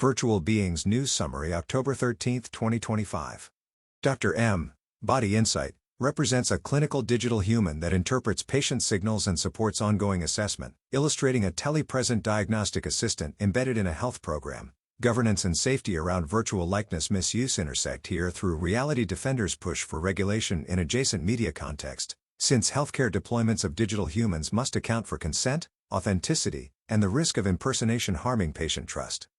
Virtual Beings News Summary October 13, 2025. Dr. M. Body Insight represents a clinical digital human that interprets patient signals and supports ongoing assessment, illustrating a telepresent diagnostic assistant embedded in a health program. Governance and safety around virtual likeness misuse intersect here through Reality Defender's push for regulation in adjacent media context, since healthcare deployments of digital humans must account for consent, authenticity, and the risk of impersonation harming patient trust.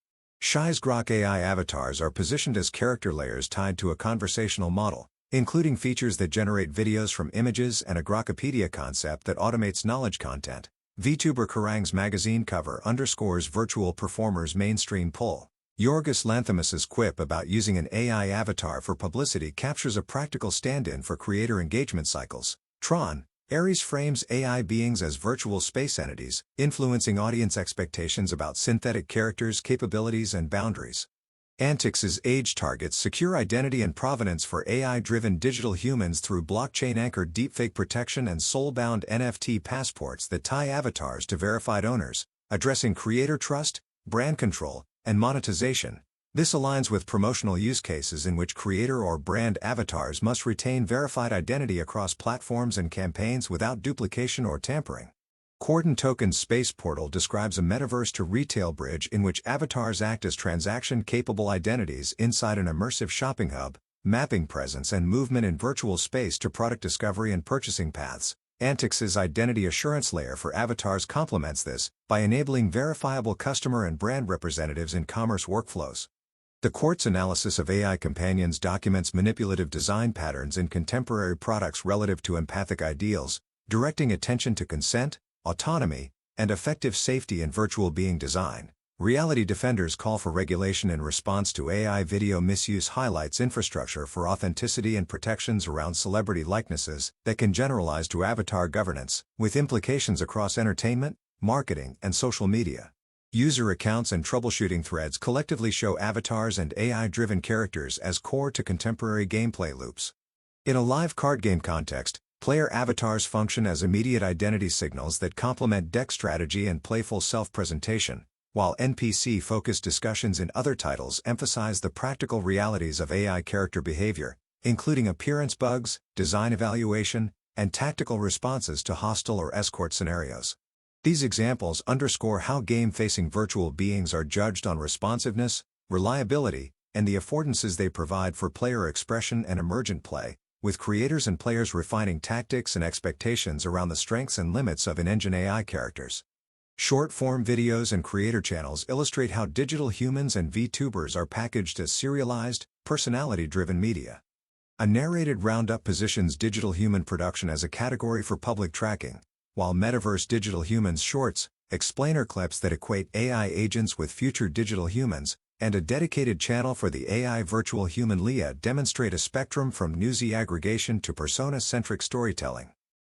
AIGE's Grok AI avatars are positioned as character layers tied to a conversational model, including features that generate videos from images and a Grokopedia concept that automates knowledge content. VTuber Qurang's magazine cover underscores virtual performers' mainstream pull. Yorgos Lanthimos' quip about using an AI avatar for publicity captures a practical stand-in for creator engagement cycles. Tron, Ares frames AI beings as virtual space entities, influencing audience expectations about synthetic characters' capabilities and boundaries. Antix's AIGE targets secure identity and provenance for AI-driven digital humans through blockchain-anchored deepfake protection and soulbound NFT passports that tie avatars to verified owners, addressing creator trust, brand control, and monetization. This aligns with promotional use cases in which creator or brand avatars must retain verified identity across platforms and campaigns without duplication or tampering. Kuarden Token's Space Portal describes a metaverse to retail bridge in which avatars act as transaction-capable identities inside an immersive shopping hub, mapping presence and movement in virtual space to product discovery and purchasing paths. Antix's identity assurance layer for avatars complements this by enabling verifiable customer and brand representatives in commerce workflows. The Quartz analysis of AI companions documents manipulative design patterns in contemporary products relative to empathic ideals, directing attention to consent, autonomy, and effective safety in virtual being design. Reality Defender's call for regulation in response to AI video misuse highlights infrastructure for authenticity and protections around celebrity likenesses that can generalize to avatar governance, with implications across entertainment, marketing, and social media. User accounts and troubleshooting threads collectively show avatars and AI-driven characters as core to contemporary gameplay loops. In a live card game context, player avatars function as immediate identity signals that complement deck strategy and playful self-presentation, while NPC-focused discussions in other titles emphasize the practical realities of AI character behavior, including appearance bugs, design evaluation, and tactical responses to hostile or escort scenarios. These examples underscore how game-facing virtual beings are judged on responsiveness, reliability, and the affordances they provide for player expression and emergent play, with creators and players refining tactics and expectations around the strengths and limits of in-engine AI characters. Short-form videos and creator channels illustrate how digital humans and VTubers are packaged as serialized, personality-driven media. A narrated roundup positions digital human production as a category for public tracking, while Metaverse Digital Humans Shorts, explainer clips that equate AI agents with future digital humans, and a dedicated channel for the AI virtual human Leah demonstrate a spectrum from newsy aggregation to persona-centric storytelling.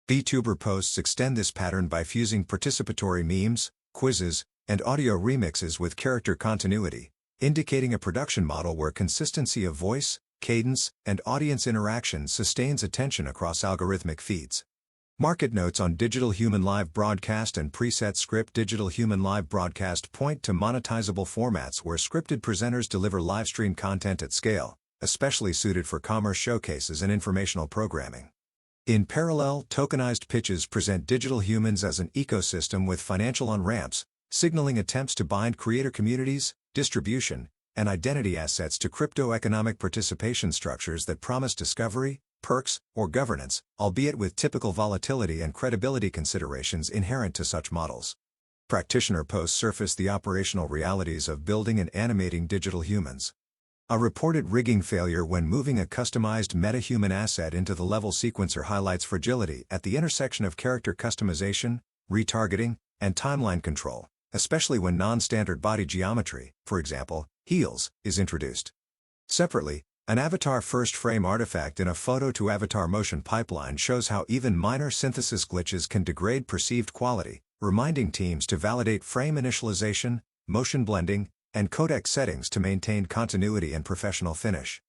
VTuber posts extend this pattern by fusing participatory memes, quizzes, and audio remixes with character continuity, indicating a production model where consistency of voice, cadence, and audience interaction sustains attention across algorithmic feeds. Market notes on Digital Human Live Broadcast and Preset Script. Digital Human Live Broadcast point to monetizable formats where scripted presenters deliver livestream content at scale, especially suited for commerce showcases and informational programming. In parallel, tokenized pitches present digital humans as an ecosystem with financial on-ramps, signaling attempts to bind creator communities, distribution, and identity assets to crypto-economic participation structures that promise discovery, perks, or governance, albeit with typical volatility and credibility considerations inherent to such models. Practitioner posts surface the operational realities of building and animating digital humans. A reported rigging failure when moving a customized meta-human asset into the level sequencer highlights fragility at the intersection of character customization, retargeting, and timeline control, especially when non-standard body geometry, for example, heels, is introduced. Separately, an avatar first frame artifact in a photo-to-avatar motion pipeline shows how even minor synthesis glitches can degrade perceived quality, reminding teams to validate frame initialization, motion blending, and codec settings to maintain continuity and professional finish.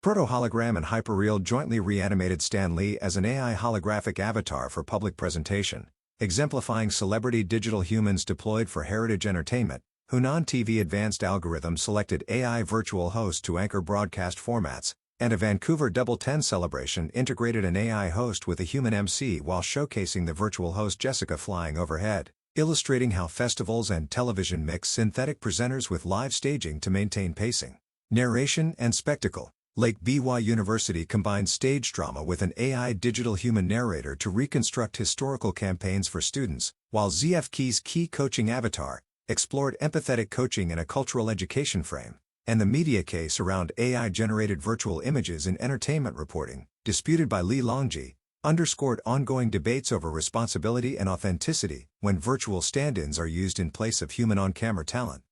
Proto Hologram and Hyperreal jointly reanimated Stan Lee as an AI holographic avatar for public presentation, exemplifying celebrity digital humans deployed for heritage entertainment, Hunan TV advanced algorithm selected AI virtual host to anchor broadcast formats, and a Vancouver Double 10 celebration integrated an AI host with a human MC while showcasing the virtual host Jessica flying overhead, illustrating how festivals and television mix synthetic presenters with live staging to maintain pacing. Narration and spectacle. Biwa University combined stage drama with an AI digital human narrator to reconstruct historical campaigns for students, while ZFK's key coaching avatar explored empathetic coaching in a cultural education frame, and the media case around AI-generated virtual images in entertainment reporting, disputed by Li Longji, underscored ongoing debates over responsibility and authenticity when virtual stand-ins are used in place of human on-camera talent.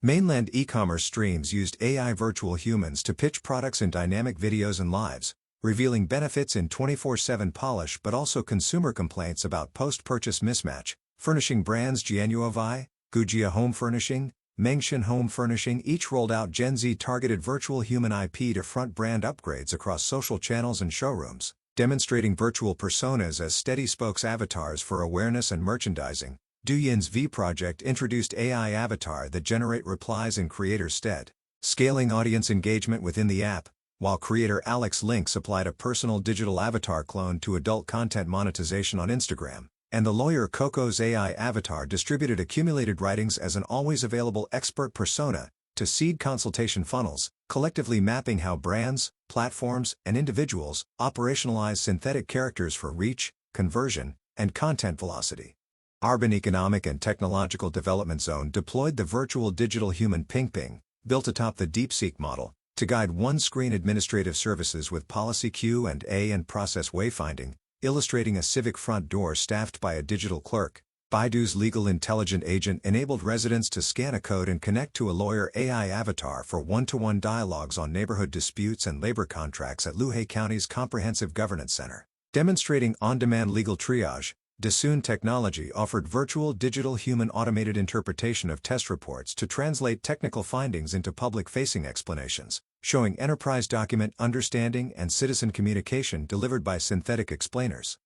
Mainland e-commerce streams used AI virtual humans to pitch products in dynamic videos and lives, revealing benefits in 24/7 polish but also consumer complaints about post-purchase mismatch. Furnishing brands Jianuovai, Gujia Home Furnishing, Mengshin Home Furnishing each rolled out Gen Z-targeted virtual human IP to front brand upgrades across social channels and showrooms, demonstrating virtual personas as steady spokes avatars for awareness and merchandising. Douyin's V project introduced AI avatar that generate replies in creator's stead, scaling audience engagement within the app, while creator Alex Links applied a personal digital avatar clone to adult content monetization on Instagram, and the lawyer Coco's AI avatar distributed accumulated writings as an always-available expert persona to seed consultation funnels, collectively mapping how brands, platforms, and individuals operationalize synthetic characters for reach, conversion, and content velocity. Harbin Economic and Technological Development Zone deployed the virtual digital human Pingping, built atop the DeepSeek model, to guide one-screen administrative services with policy Q&A and process wayfinding, illustrating a civic front door staffed by a digital clerk. Baidu's legal intelligent agent enabled residents to scan a code and connect to a lawyer AI avatar for one-to-one dialogues on neighborhood disputes and labor contracts at Luhe County's Comprehensive Governance Center. Demonstrating on-demand legal triage, Dasun Technology offered virtual digital human automated interpretation of test reports to translate technical findings into public-facing explanations, showing enterprise document understanding and citizen communication delivered by synthetic explainers.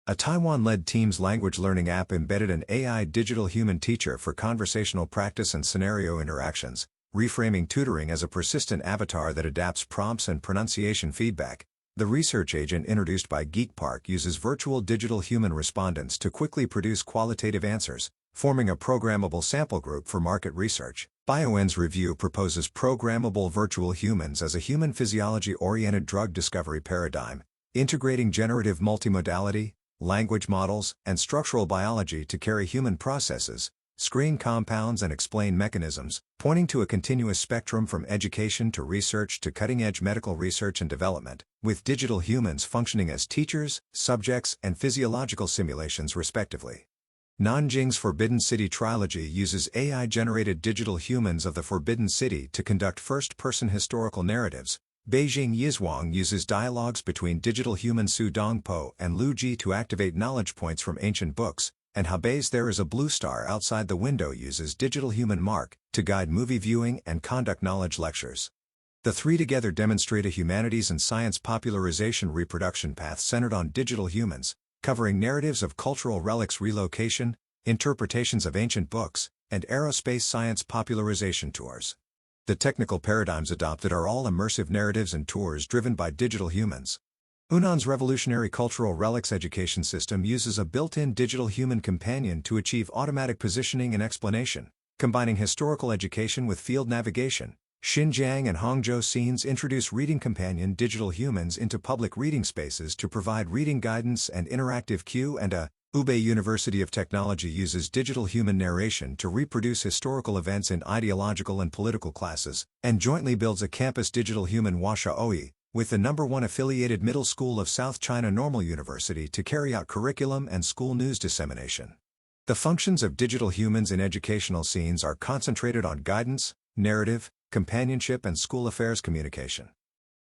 A Taiwan-led team's language learning app embedded an AI digital human teacher for conversational practice and scenario interactions, reframing tutoring as a persistent avatar that adapts prompts and pronunciation feedback. The research agent introduced by Geek Park uses virtual digital human respondents to quickly produce qualitative answers, forming a programmable sample group for market research. BioN's review proposes programmable virtual humans as a human physiology-oriented drug discovery paradigm, integrating generative multimodality, language models, and structural biology to carry human processes, screen compounds and explain mechanisms, pointing to a continuous spectrum from education to research to cutting-edge medical research and development, with digital humans functioning as teachers, subjects, and physiological simulations respectively. Nanjing's Forbidden City trilogy uses AI-generated digital humans of the Forbidden City to conduct first-person historical narratives. Beijing Yizhuang uses dialogues between digital human Su Dongpo and Lu Ji to activate knowledge points from ancient books, and Hebei's There Is a Blue Star Outside the Window uses digital human Mark to guide movie viewing and conduct knowledge lectures. The three together demonstrate a humanities and science popularization reproduction path centered on digital humans, covering narratives of cultural relics relocation, interpretations of ancient books, and aerospace science popularization tours. The technical paradigms adopted are all immersive narratives and tours driven by digital humans. Hunan's revolutionary cultural relics education system uses a built-in digital human companion to achieve automatic positioning and explanation, combining historical education with field navigation. Xinjiang and Hangzhou scenes introduce reading companion digital humans into public reading spaces to provide reading guidance and interactive cue, and Hubei University of Technology uses digital human narration to reproduce historical events in ideological and political classes, and jointly builds a campus digital human Washaoi, with the #1 affiliated middle school of South China Normal University to carry out curriculum and school news dissemination. The functions of digital humans in educational scenes are concentrated on guidance, narrative, companionship and school affairs communication.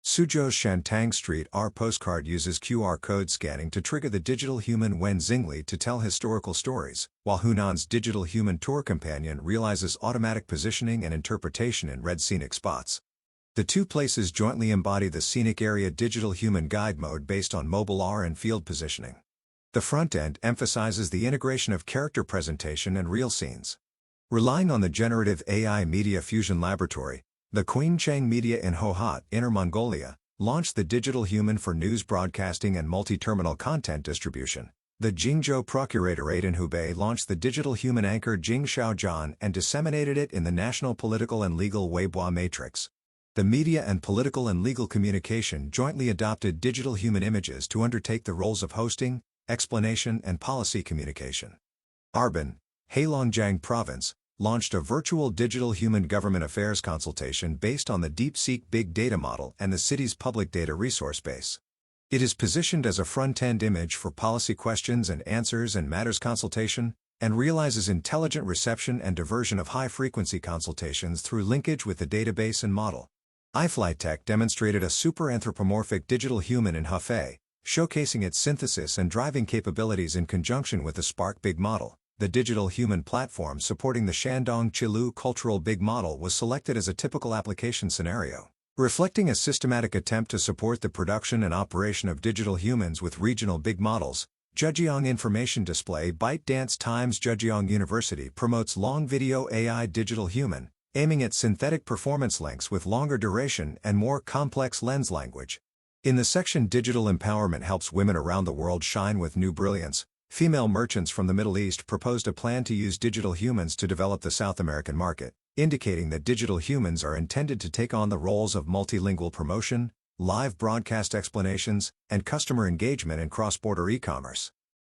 Suzhou's Shantang Street R postcard uses QR code scanning to trigger the digital human Wen Xingli to tell historical stories, while Hunan's digital human tour companion realizes automatic positioning and interpretation in red scenic spots. The two places jointly embody the scenic area digital human guide mode based on mobile R and field positioning. The front end emphasizes the integration of character presentation and real scenes. Relying on the generative AI media fusion laboratory, the Qingcheng Media in Hohhot, Inner Mongolia, launched the digital human for news broadcasting and multi-terminal content distribution. The Jingzhou Procuratorate in Hubei launched the digital human anchor Jing Xiaojian and disseminated it in the National Political and Legal Weibo matrix. The media and political and legal communication jointly adopted digital human images to undertake the roles of hosting, explanation and policy communication. Harbin, Heilongjiang Province, launched a virtual digital human government affairs consultation based on the DeepSeek big data model and the city's public data resource base. It is positioned as a front-end image for policy questions and answers and matters consultation, and realizes intelligent reception and diversion of high-frequency consultations through linkage with the database and model. iFlyTech demonstrated a super-anthropomorphic digital human in Hefei, showcasing its synthesis and driving capabilities in conjunction with the Spark Big Model. The digital human platform supporting the Shandong Qilu Cultural Big Model was selected as a typical application scenario, reflecting a systematic attempt to support the production and operation of digital humans with regional big models. Zhejiang Information Display ByteDance Zhejiang University promotes long video AI digital human, aiming at synthetic performance links with longer duration and more complex lens language. In the section Digital Empowerment Helps Women Around the World Shine with New Brilliance, female merchants from the Middle East proposed a plan to use digital humans to develop the South American market, indicating that digital humans are intended to take on the roles of multilingual promotion, live broadcast explanations, and customer engagement in cross-border e-commerce.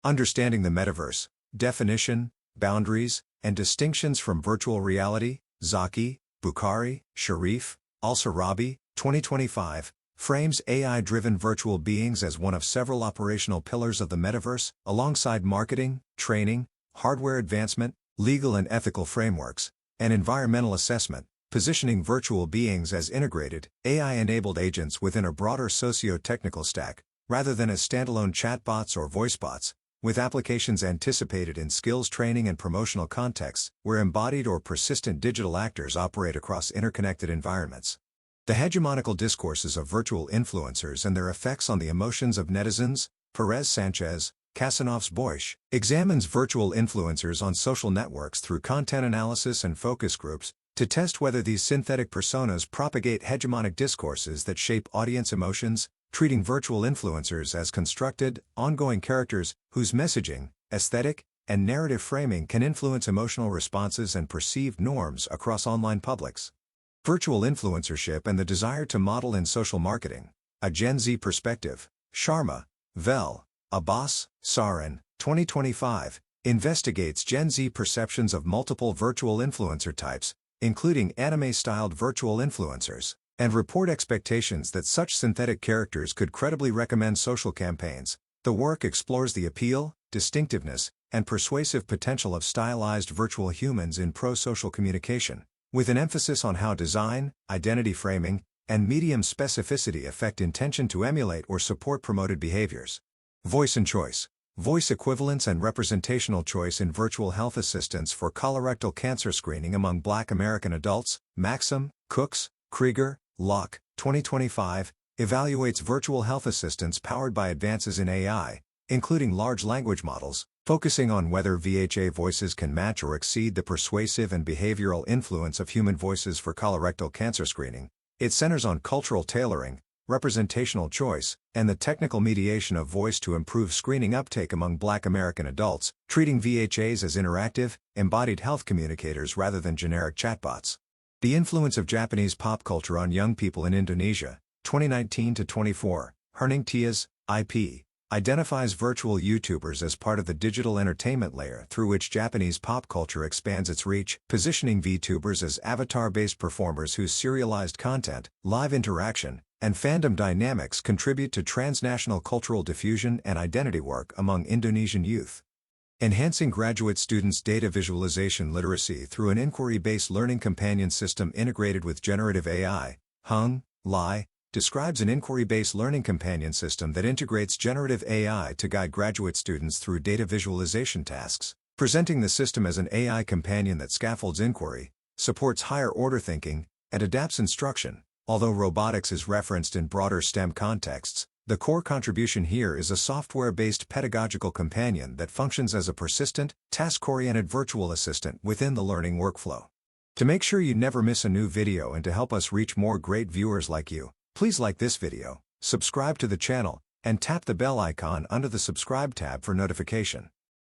Understanding the metaverse, definition, boundaries, and distinctions from virtual reality, Zaki, Bukhari, Sharif, Al-Sarabi, 2025, frames AI-driven virtual beings as one of several operational pillars of the metaverse, alongside marketing, training, hardware advancement, legal and ethical frameworks, and environmental assessment, positioning virtual beings as integrated, AI-enabled agents within a broader socio-technical stack, rather than as standalone chatbots or voicebots, with applications anticipated in skills training and promotional contexts, where embodied or persistent digital actors operate across interconnected environments. The hegemonical discourses of virtual influencers and their effects on the emotions of netizens, Perez Sanchez, Kasanov's Boysch, examines virtual influencers on social networks through content analysis and focus groups, to test whether these synthetic personas propagate hegemonic discourses that shape audience emotions, treating virtual influencers as constructed, ongoing characters whose messaging, aesthetic, and narrative framing can influence emotional responses and perceived norms across online publics. Virtual influencership and the desire to model in social marketing. A Gen Z perspective. Sharma, Vel, Abbas, Sarin, 2025, investigates Gen Z perceptions of multiple virtual influencer types, including anime-styled virtual influencers, and report expectations that such synthetic characters could credibly recommend social campaigns. The work explores the appeal, distinctiveness, and persuasive potential of stylized virtual humans in pro-social communication, with an emphasis on how design, identity framing, and medium specificity affect intention to emulate or support promoted behaviors. Voice and choice. Voice equivalence and representational choice in virtual health assistants for colorectal cancer screening among Black American adults. Maxim, Cooks, Krieger, Locke, 2025, evaluates virtual health assistants powered by advances in AI, including large language models, focusing on whether VHA voices can match or exceed the persuasive and behavioral influence of human voices for colorectal cancer screening. It centers on cultural tailoring, representational choice, and the technical mediation of voice to improve screening uptake among Black American adults, treating VHAs as interactive, embodied health communicators rather than generic chatbots. The influence of Japanese pop culture on young people in Indonesia, 2019-24, Herning Tias, IP, identifies virtual YouTubers as part of the digital entertainment layer through which Japanese pop culture expands its reach, positioning VTubers as avatar-based performers whose serialized content, live interaction, and fandom dynamics contribute to transnational cultural diffusion and identity work among Indonesian youth. Enhancing graduate students' data visualization literacy through an inquiry-based learning companion system integrated with generative AI, Hung, Lai, describes an inquiry-based learning companion system that integrates generative AI to guide graduate students through data visualization tasks, presenting the system as an AI companion that scaffolds inquiry, supports higher-order thinking, and adapts instruction. Although robotics is referenced in broader STEM contexts, The core contribution here is a software-based pedagogical companion that functions as a persistent, task-oriented virtual assistant within the learning workflow. To make sure you never miss a new video and to help us reach more great viewers like you, please like this video, subscribe to the channel, and tap the bell icon under the subscribe tab for notification.